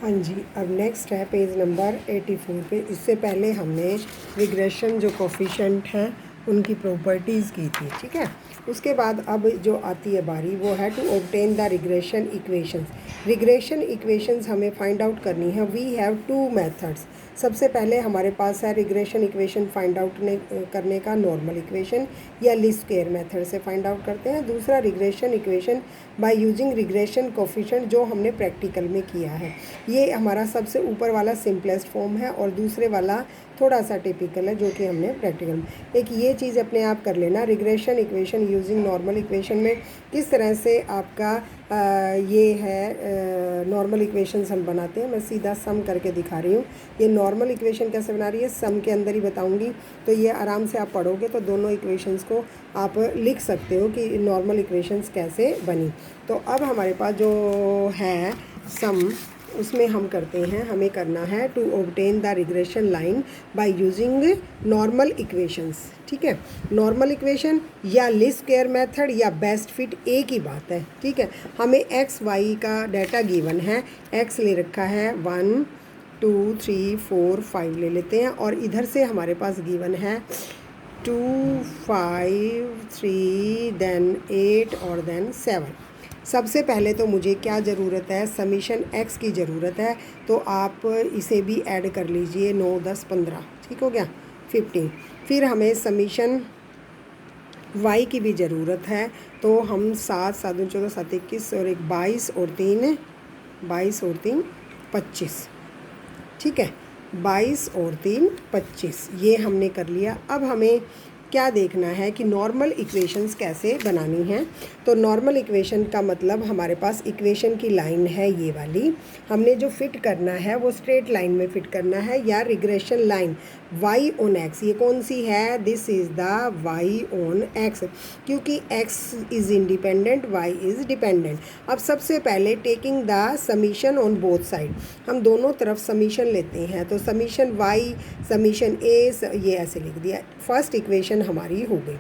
हाँ जी, अब नेक्स्ट है पेज नंबर 84 पे। इससे पहले हमने रिग्रेशन जो कोफिशिएंट हैं उनकी प्रॉपर्टीज़ की थी, ठीक है। उसके बाद अब जो आती है बारी वो है to obtain the regression equations. Regression equations हमें फाइंड आउट करनी है। We have two methods. सबसे पहले हमारे पास है रिग्रेशन इक्वेशन फाइंड आउट करने का नॉर्मल इक्वेशन या लीस्ट स्क्वायर मेथड से फाइंड आउट करते हैं। दूसरा regression equation by using regression coefficient जो हमने प्रैक्टिकल में किया है। ये हमारा सबसे ऊपर वाला सिंपलेस्ट फॉर्म है और दूसरे वाला थोड़ा सा टिपिकल है जो कि हमने प्रैक्टिकल में। एक ये चीज़ अपने आप कर लेना, regression equation using normal equation में किस तरह से आपका ये है नॉर्मल इक्वेशंस हम बनाते हैं। मैं सीधा सम करके दिखा रही हूँ। ये नॉर्मल इक्वेशन कैसे बना रही है सम के अंदर ही बताऊँगी, तो ये आराम से आप पढ़ोगे तो दोनों इक्वेशंस को आप लिख सकते हो कि नॉर्मल इक्वेशंस कैसे बनी। तो अब हमारे पास जो है सम, उसमें हम करते हैं, हमें करना है to obtain the regression line by using normal equations, ठीक है। नॉर्मल इक्वेशन या लीस्ट स्क्वायर मेथड या बेस्ट फिट एक ही बात है, ठीक है। हमें एक्स वाई का डाटा गिवन है। एक्स ले रखा है 1 2 3 4 5 ले लेते हैं और इधर से हमारे पास गिवन है 2 5 3 देन 8 और देन 7। सबसे पहले तो मुझे क्या ज़रूरत है, समीशन एक्स की ज़रूरत है, तो आप इसे भी ऐड कर लीजिए 9 10 15, ठीक हो गया 15। फिर हमें समीशन वाई की भी ज़रूरत है, तो हम 7 7 दूनी 14 7 21 और 1 22 और 3 25, ठीक है। 22 और 3 25 ये हमने कर लिया। अब हमें क्या देखना है कि नॉर्मल इक्वेशंस कैसे बनानी है। तो नॉर्मल इक्वेशन का मतलब हमारे पास इक्वेशन की लाइन है ये वाली, हमने जो फिट करना है वो स्ट्रेट लाइन में फिट करना है या regression line y on x। ये कौन सी है, this is the y on x, क्योंकि x is independent, y is dependent. अब सबसे पहले taking the summation on both side, हम दोनों तरफ समीशन लेते हैं, तो समीशन y समीशन a ये ऐसे लिख दिया। फर्स्ट इक्वेशन हमारी हो गई।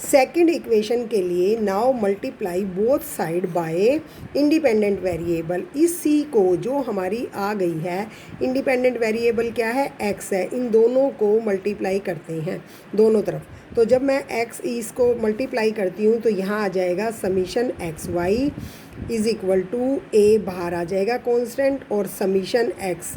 सेकंड इक्वेशन के लिए now multiply both side by independent variable. इसी को जो हमारी आ गई है इंडिपेंडेंट वेरिएबल क्या है, x है, इन दोनों को मल्टीप्लाई करते हैं दोनों तरफ। तो जब मैं x इसको मल्टीप्लाई करती हूँ तो यहाँ आ जाएगा summation x y is equal to a बाहर आ जाएगा कांस्टेंट और समीशन x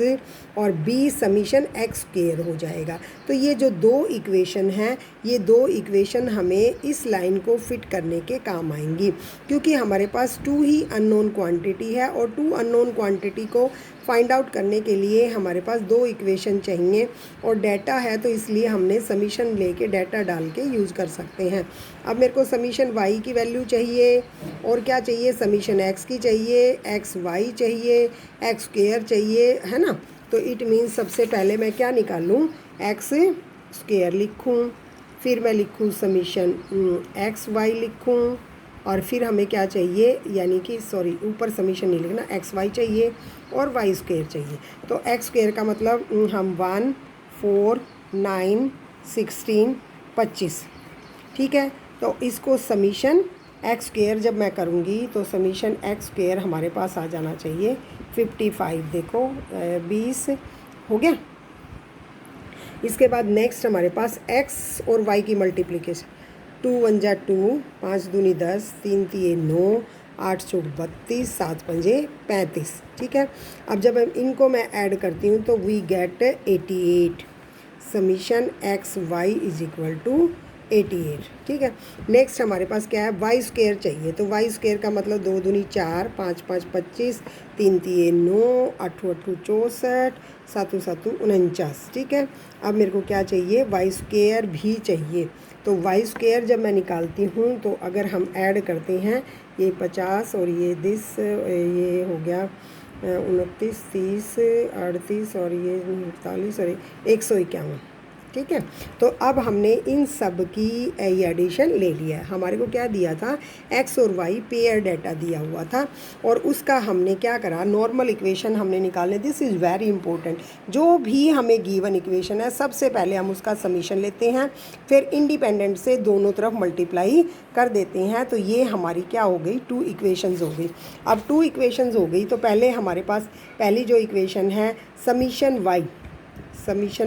और b समीशन एक्स स्क्वायर हो जाएगा। तो ये जो दो इक्वेशन हैं, ये दो इक्वेशन हमें इस लाइन को फिट करने के काम आएंगी, क्योंकि हमारे पास 2 ही अननोन क्वांटिटी है और 2 अननोन क्वांटिटी को फाइंड आउट करने के लिए हमारे पास दो इक्वेशन चाहिए और डाटा है, तो इसलिए हमने समीशन लेके डाटा डाल के यूज़ कर सकते हैं। अब मेरे को समीशन y की वैल्यू चाहिए और क्या चाहिए, समीशन x की चाहिए, एक्स वाई चाहिए, एक्स स्क्वायर चाहिए, है ना। तो इट मीन्स सबसे पहले मैं क्या निकालूँ, एक्स स्क्वायर लिखूँ, फिर मैं लिखूँ समीशन एक्स वाई लिखूँ और फिर हमें क्या चाहिए, यानी कि सॉरी ऊपर समीशन नहीं लिखना, एक्स वाई चाहिए और वाई स्क्वायर चाहिए। तो एक्स स्क्वायर का मतलब हम 1 4 9 16 25, ठीक है। तो इसको समीशन एक्स स्क्वायर जब मैं करूँगी तो समीशन एक्स स्क्वायर हमारे पास आ जाना चाहिए 55। देखो 20 हो गया। इसके बाद नेक्स्ट हमारे पास x और y की मल्टीप्लिकेशन, 2 1 जा 2, 5 दूनी 10, 3 3 9, 8 चौक 32, 7 पंजे 35, ठीक है। अब जब इनको मैं ऐड करती हूँ तो we get 88, summation x y is equal to 88, ठीक है। नेक्स्ट हमारे पास क्या है, वाई स्क्वायर चाहिए, तो वाई स्क्वायर का मतलब 2 दूनी 4, 5 5 25, 3 3 9, 8 8 64, 7 7 49, ठीक है। अब मेरे को क्या चाहिए, वाई स्क्वायर भी चाहिए। तो वाई स्क्वायर जब मैं निकालती हूँ तो अगर हम ऐड करते हैं ये 50 और ये ये हो गया 29 30 38 और ये 49 और 151, ठीक है। तो अब हमने इन सब की ये एडिशन ले लिया है। हमारे को क्या दिया था, एक्स और वाई पेयर डेटा दिया हुआ था और उसका हमने क्या करा, नॉर्मल इक्वेशन हमने निकालने। This is very important. जो भी हमें गिवन इक्वेशन है सबसे पहले हम उसका समीशन लेते हैं, फिर इंडिपेंडेंट से दोनों तरफ मल्टीप्लाई कर देते हैं। तो ये हमारी क्या हो गई, 2 इक्वेशंस हो गई। अब 2 इक्वेशंस हो गई तो पहले हमारे पास पहली जो इक्वेशन है समीशन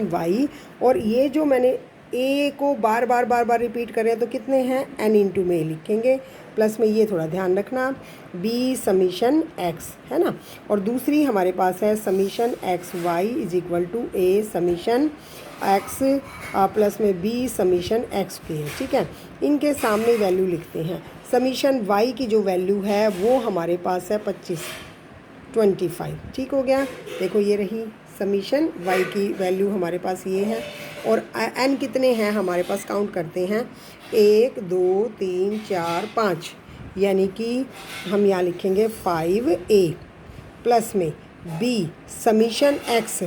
वाई, और ये जो मैंने ए को बार बार रिपीट कर रहे हैं तो कितने हैं, एन इंटू में लिखेंगे, प्लस में ये थोड़ा ध्यान रखना, बी समीशन एक्स है ना, और दूसरी हमारे पास है summation x y is equal to a summation x plus में बी समीशन एक्स के, ठीक है। इनके सामने वैल्यू लिखते हैं। समीशन वाई की जो वैल्यू है वो हमारे पास है 25, ठीक हो गया। देखो ये रही समीशन वाई की वैल्यू हमारे पास ये है, और एन कितने हैं हमारे पास, काउंट करते हैं, 1 2 3 4 5, यानी कि हम यहाँ लिखेंगे 5a प्लस में b समीशन x,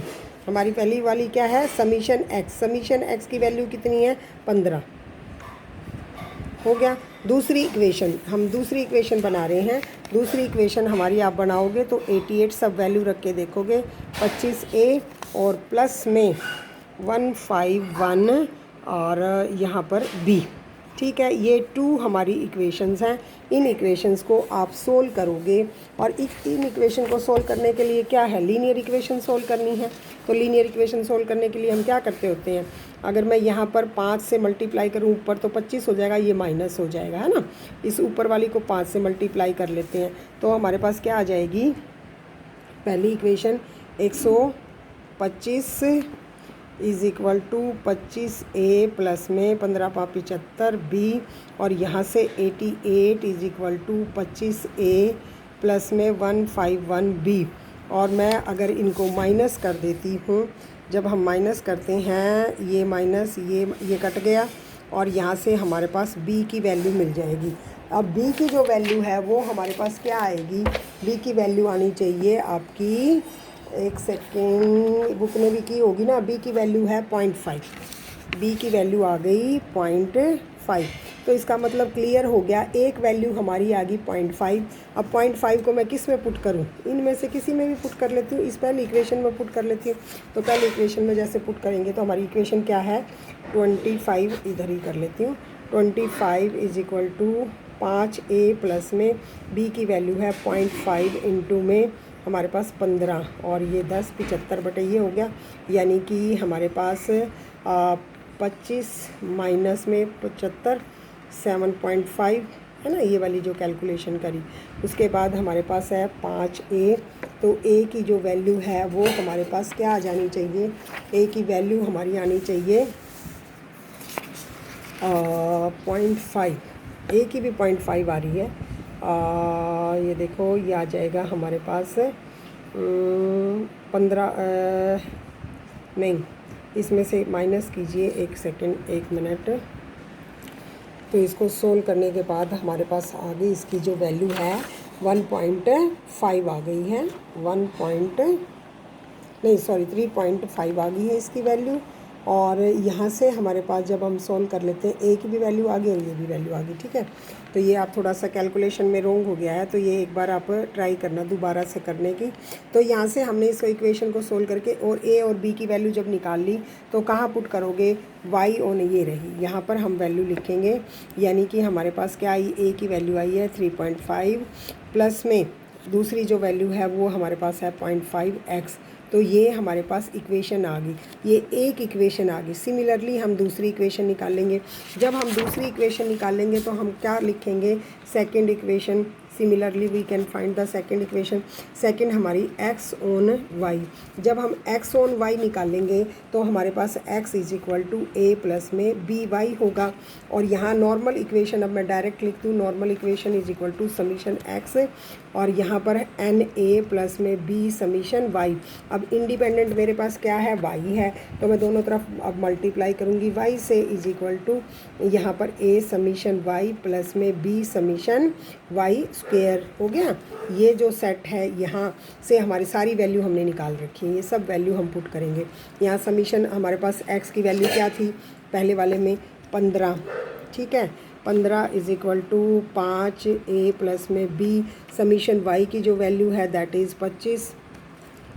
हमारी पहली वाली क्या है, समीशन x की वैल्यू कितनी है, 15 हो गया। दूसरी इक्वेशन बना रहे हैं। दूसरी इक्वेशन हमारी आप बनाओगे तो 88 सब वैल्यू रख के देखोगे, 25a और प्लस में 151 और यहाँ पर b, ठीक है। ये 2 हमारी इक्वेशंस हैं। इन इक्वेशंस को आप सोल्व करोगे, और इन इक्वेशन को सोल्व करने के लिए क्या है, लीनियर इक्वेशन सोल्व करनी है। तो लीनियर इक्वेशन सोल्व करने के लिए हम क्या करते होते हैं, अगर मैं यहाँ पर 5 से मल्टीप्लाई करूँ ऊपर तो 25 हो जाएगा, ये माइनस हो जाएगा है ना। इस ऊपर वाली को 5 से मल्टीप्लाई कर लेते हैं तो हमारे पास क्या आ जाएगी, पहली equation 125 is equal to 25a plus में 15 × 75 b, और यहाँ से 88 is equal to 25a plus में 151 b। और मैं अगर इनको माइनस कर देती हूँ, जब हम माइनस करते हैं ये माइनस ये कट गया, और यहाँ से हमारे पास b की वैल्यू मिल जाएगी। अब b की जो वैल्यू है वो हमारे पास क्या आएगी, b की वैल्यू आनी चाहिए आपकी, एक सेकेंड, बुक में भी की होगी ना, b की वैल्यू है 0.5, b की वैल्यू आ गई 0.5। तो इसका मतलब क्लियर हो गया, एक वैल्यू हमारी आ गई 0.5। अब 0.5 को मैं किस में पुट करूं, इनमें से किसी में भी पुट कर लेती हूँ, इस पहली इक्वेशन में पुट कर लेती हूँ। तो पहली इक्वेशन में जैसे पुट करेंगे तो हमारी इक्वेशन क्या है, 25 इधर ही कर लेती हूँ, 25 is equal to 5a plus में b की वैल्यू है 0.5 इंटू में हमारे पास 15, और ये 10 75 बटे ये हो गया, यानी कि हमारे पास 25 माइनस में 75 7.5 है ना, ये वाली जो कैलकुलेशन करी। उसके बाद हमारे पास है 5a, तो a की जो वैल्यू है वो हमारे पास क्या आ जानी चाहिए, a की वैल्यू हमारी आनी चाहिए 0.5, a की भी 0.5 आ रही है। ये देखो ये आ जाएगा हमारे पास 15 नहीं, इसमें से माइनस कीजिए, एक सेकंड, 1 मिनट। तो इसको सोल्व करने के बाद हमारे पास आ गई इसकी जो वैल्यू है 1.5 आ गई है, 3.5 आ गई है इसकी वैल्यू। और यहाँ से हमारे पास जब हम सॉल्व कर लेते हैं, ए की भी वैल्यू आ गई और ये भी वैल्यू आ गई, ठीक है। तो ये आप थोड़ा सा कैलकुलेशन में रोंग हो गया है, तो ये एक बार आप ट्राई करना दोबारा से करने की। तो यहाँ से हमने इस इक्वेशन को सोल्व करके और ए और बी की वैल्यू जब निकाल ली तो कहाँ पुट करोगे, वाई ऑन ये रही, यहाँ पर हम वैल्यू लिखेंगे, यानी कि हमारे पास क्या आई, ए की वैल्यू आई है 3.5 प्लस में दूसरी जो वैल्यू है वो हमारे पास है 0.5x। तो ये हमारे पास इक्वेशन आ गई, ये एक इक्वेशन आ गई। सिमिलरली हम दूसरी इक्वेशन निकालेंगे। जब हम दूसरी इक्वेशन निकालेंगे तो हम क्या लिखेंगे, second equation. Similarly we can find the second equation. Second हमारी x ऑन y। जब हम x ऑन y निकालेंगे तो हमारे पास x is equal to a plus में बी वाई होगा। और यहाँ नॉर्मल इक्वेशन अब मैं डायरेक्ट लिख दूँ, normal equation is equal to summation x, और यहाँ पर एन ए प्लस में बी समीशन y। अब इंडिपेंडेंट मेरे पास क्या है, y है, तो मैं दोनों तरफ अब मल्टीप्लाई करूँगी y से, इज इक्वल टू यहाँ पर a समीशन y प्लस में b समीशन y स्क्वायर हो गया। ये जो सेट है यहाँ से हमारी सारी वैल्यू हमने निकाल रखी है, ये सब वैल्यू हम पुट करेंगे। यहाँ समीशन हमारे पास x की वैल्यू क्या थी पहले वाले में 15, ठीक है, 15 is equal to 5a plus में b। समीशन y की जो वैल्यू है दैट इज़ 25।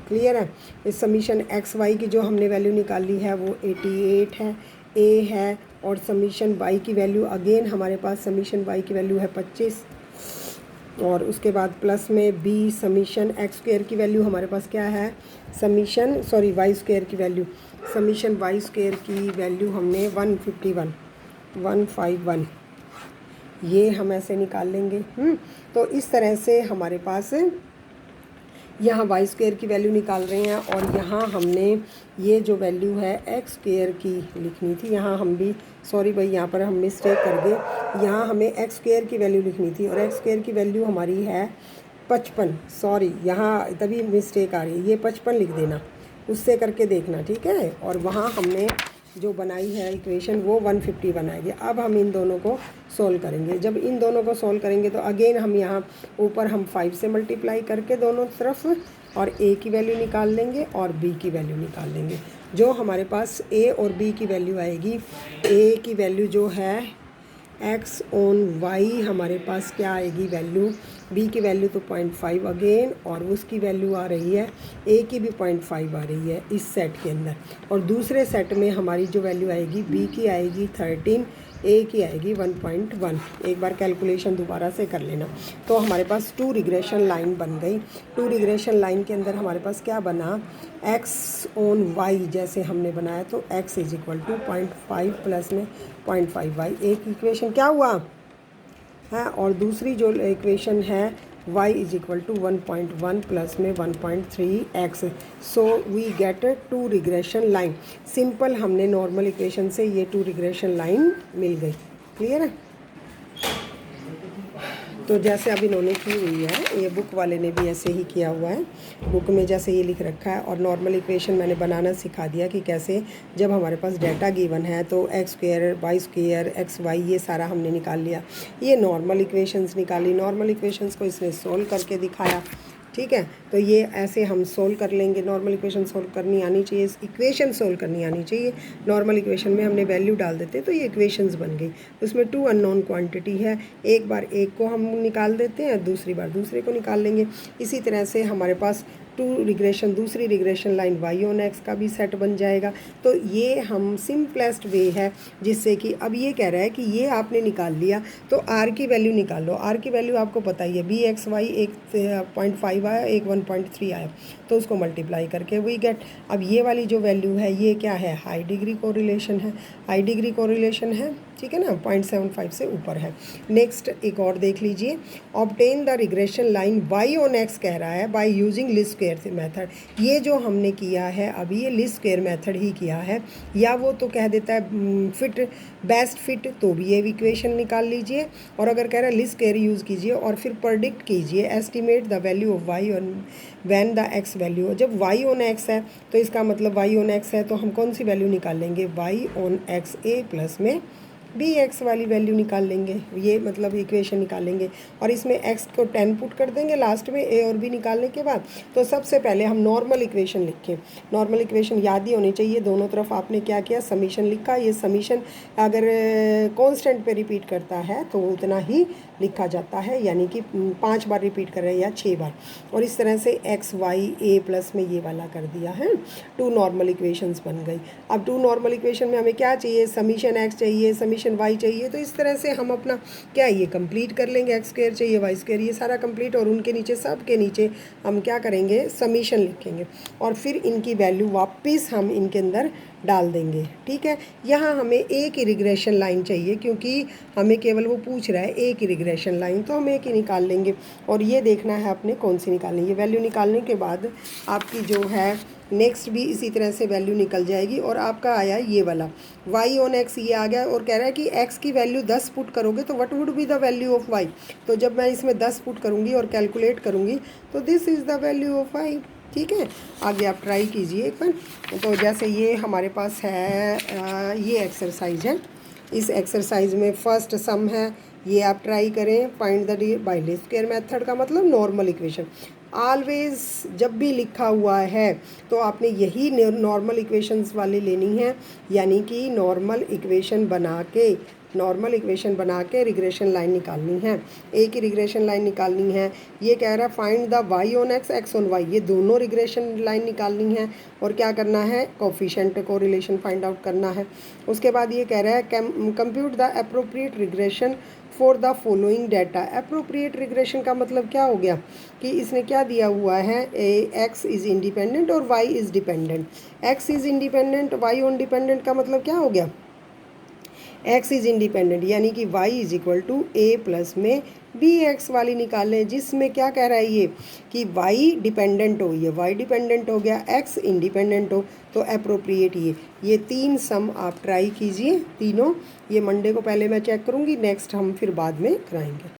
क्लियर है। इस समीशन एक्स वाई की जो हमने वैल्यू निकाली है वो 88 है, ए है। और समीशन वाई की वैल्यू अगेन हमारे पास समीशन वाई की वैल्यू है 25, और उसके बाद प्लस में बी समीशन एक्स स्क्वायर की वैल्यू हमारे पास क्या है, समीशन सॉरी वाई स्क्वायर की वैल्यू, समीशन वाई स्क्वायर की वैल्यू हमने 151 ये हम ऐसे निकाल लेंगे। तो इस तरह से हमारे पास यहाँ वाई स्क्वायर की वैल्यू निकाल रहे हैं, और यहाँ हमने ये जो वैल्यू है एक्स स्क्वायर की लिखनी थी। यहाँ हम भी सॉरी भाई, यहाँ पर हम मिस्टेक कर गए, यहाँ हमें एक्स स्क्वायर की वैल्यू लिखनी थी और एक्स स्क्वायर की वैल्यू हमारी है 55। सॉरी, यहाँ तभी मिस्टेक आ रही है, ये 55 लिख देना, उससे करके देखना, ठीक है। और वहाँ हमने जो बनाई है इक्वेशन वो 151 आएगी। अब हम इन दोनों को सोल्व करेंगे। जब इन दोनों को सोल्व करेंगे तो अगेन हम यहाँ ऊपर हम 5 से मल्टीप्लाई करके दोनों तरफ और a की वैल्यू निकाल लेंगे और b की वैल्यू निकाल लेंगे। जो हमारे पास a और b की वैल्यू आएगी, a की वैल्यू जो है x ऑन y हमारे पास क्या आएगी वैल्यू, b की वैल्यू तो 0.5 अगेन, और उसकी वैल्यू आ रही है a की भी 0.5 आ रही है इस सेट के अंदर। और दूसरे सेट में हमारी जो वैल्यू आएगी b की आएगी 13, a की आएगी 1.1। एक बार कैलकुलेशन दोबारा से कर लेना। तो हमारे पास 2 रिग्रेशन लाइन बन गई। 2 रिग्रेशन लाइन के अंदर हमारे पास क्या बना, x ऑन y जैसे हमने बनाया तो x is equal to 0.5 plus में 0.5y, एक इक्वेशन क्या हुआ है, और दूसरी जो इक्वेशन है y is equal to 1.1 plus में 1.3x। So we get 2 regression line. Simple हमने नॉर्मल इक्वेशन से ये 2 रिग्रेशन लाइन मिल गई। क्लियर है। तो जैसे अब इन्होंने की हुई है, ये बुक वाले ने भी ऐसे ही किया हुआ है, बुक में जैसे ये लिख रखा है। और नॉर्मल इक्वेशन मैंने बनाना सिखा दिया कि कैसे जब हमारे पास डाटा गिवन है तो x square y square x y ये सारा हमने निकाल लिया। ये नॉर्मल इक्वेशंस निकाली, नॉर्मल इक्वेशंस को इसने सोल्व करके दिखाया, ठीक है। तो ये ऐसे हम सोल्व कर लेंगे। नॉर्मल इक्वेशन सोल्व करनी आनी चाहिए, इक्वेशन सोल्व करनी आनी चाहिए। नॉर्मल इक्वेशन में हमने वैल्यू डाल देते तो ये इक्वेशंस बन गई। उसमें 2 अननोन क्वांटिटी है, एक बार एक को हम निकाल देते हैं, दूसरी बार दूसरे को निकाल लेंगे। इसी तरह से हमारे पास 2 रिग्रेशन दूसरी regression line y on x का भी सेट बन जाएगा। तो ये हम सिंपलेस्ट वे है जिससे कि अब ये कह रहा है कि ये आपने निकाल लिया तो r की वैल्यू निकाल लो। r की वैल्यू आपको पता ही है, बी एक्स वाई एक 0.5 आया, एक 1.3 आया, तो उसको मल्टीप्लाई करके वी गेट। अब ये वाली जो वैल्यू है ये क्या है, हाई डिग्री कोरिलेशन है, हाई डिग्री कोरिलेशन है, ठीक है ना, 0.75 से ऊपर है। नेक्स्ट एक और देख लीजिए, obtain the regression line y on x कह रहा है by using least square method. ये जो हमने किया है अभी ये लीस्ट स्क्वायर मेथड ही किया है, या वो तो कह देता है फिट बेस्ट फिट, तो भी ये इक्वेशन निकाल लीजिए। और अगर कह रहा है लीस्ट स्क्वायर यूज़ कीजिए और फिर प्रेडिक्ट कीजिए, estimate the value of y on when the x value. जब y ऑन x है तो इसका मतलब y ऑन x है तो हम कौन सी वैल्यू निकाल लेंगे, y on x a plus में बी एक्स वाली वैल्यू निकाल लेंगे, ये मतलब इक्वेशन निकालेंगे। और इसमें x को 10 पुट कर देंगे लास्ट में a और b निकालने के बाद। तो सबसे पहले हम नॉर्मल इक्वेशन लिखें। नॉर्मल इक्वेशन याद ही होनी चाहिए, दोनों तरफ आपने क्या किया, समीशन लिखा। ये समीशन अगर कांस्टेंट पे रिपीट करता है तो उतना ही लिखा जाता है, यानी कि 5 बार रिपीट कर रहे हैं या 6 बार। और इस तरह से एक्स वाई ए प्लस में ये वाला कर दिया है। 2 नॉर्मल इक्वेशंस बन गई। अब 2 नॉर्मल इक्वेशन में हमें क्या चाहिए, समीशन एक्स चाहिए, समीशन वाई चाहिए। तो इस तरह से हम अपना क्या ये कंप्लीट कर लेंगे, एक्स स्क्वायर चाहिए वाई स्क्वायर, ये सारा कंप्लीट। और उनके नीचे सब के नीचे हम क्या करेंगे, समीशन लिखेंगे और फिर इनकी वैल्यू वापस हम इनके अंदर डाल देंगे, ठीक है। यहाँ हमें एक ही रिग्रेशन लाइन चाहिए क्योंकि हमें केवल वो पूछ रहा है एक ही रिग्रेशन लाइन, तो हम एक ही निकाल लेंगे। और ये देखना है आपने कौन सी निकालनी है। वैल्यू निकालने के बाद आपकी जो है नेक्स्ट भी इसी तरह से वैल्यू निकल जाएगी। और आपका आया ये वाला y ऑन x, ये आ गया और कह रहा है कि x की वैल्यू 10 पुट करोगे तो what would be the value of y। तो जब मैं इसमें 10 पुट करूँगी और कैलकुलेट करूँगी तो this is the value of y, ठीक है। आगे आप ट्राई कीजिए एक बार। तो जैसे ये हमारे पास है ये एक्सरसाइज है, इस एक्सरसाइज में फर्स्ट सम है, ये आप ट्राई करें। Find the by least square method का मतलब नॉर्मल इक्वेशन। ऑलवेज जब भी लिखा हुआ है तो आपने यही नॉर्मल इक्वेशंस वाली लेनी है, यानी कि नॉर्मल इक्वेशन बना के रिग्रेशन लाइन निकालनी है। एक ही रिग्रेशन लाइन निकालनी है। ये कह रहा है find the y on x, x on y, ये दोनों रिग्रेशन लाइन निकालनी है। और क्या करना है, कोफिशिएंट को रिलेशन फाइंड आउट करना है। उसके बाद ये कह रहा है compute the appropriate regression for the following data. Appropriate regression का मतलब क्या हो गया कि इसने क्या दिया हुआ है, एक्स इज़ इंडिपेंडेंट और y is dependent. X is independent, y on dependent का मतलब क्या हो गया, एक्स इज़ इंडिपेंडेंट, यानी कि y is equal to a plus में बी एक्स वाली निकालें, जिसमें क्या कह रहा है ये कि वाई डिपेंडेंट हो, ये वाई डिपेंडेंट हो गया, एक्स इंडिपेंडेंट हो, तो अप्रोप्रिएट ये 3 सम आप ट्राई कीजिए तीनों। ये मंडे को पहले मैं चेक करूँगी, नेक्स्ट हम फिर बाद में कराएंगे।